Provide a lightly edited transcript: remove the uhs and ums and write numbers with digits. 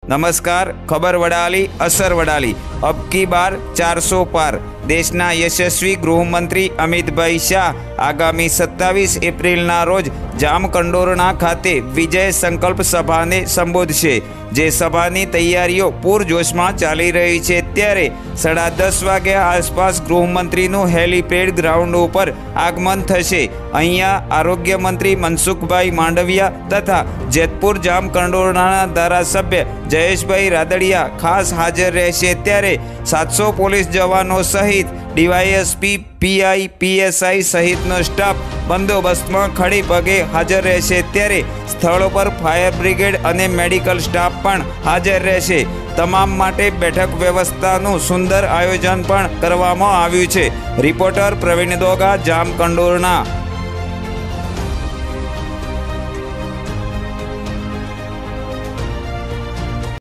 नमस्कार। खबर वडाली, असर वडाली। अब की बार 400 पार। देशना यशस्वी गृहमंत्री अमितभाई शाह आगामी 27 एप्रिलना रोज जामकंडोरणा खाते विजय संकल्प सभा ने संबोधशे। जे सभानी तैयारीओ पूरजोशमां चाली रही है, त्यारे 10:30 वागे आसपास गृहमंत्रीनुं हेलीपेड ग्राउंड पर आगमन थशे। अहींया आरोग्य मंत्री मनसुखभाई मांडविया तथा जेतपुर जामकंडोरणाना धारासभ्य जयेशभाई रादड़िया खास हाजर रहेशे। त्यारे 700 पोलीस जवानों सहित डीवायएसपी, पीआई, पीएसआई सहितनो स्टाफ बंदोबस्त में खड़ी पगे हाजर रहेशे। त्यारे स्थलों पर फायर ब्रिगेड और मेडिकल स्टाफ पण हाजर रहेशे। तमाम माटे बैठक व्यवस्थानुं सुंदर आयोजन पण करवामां आव्युं छे। रिपोर्टर प्रवीण दोगा, जामकंडोरणा।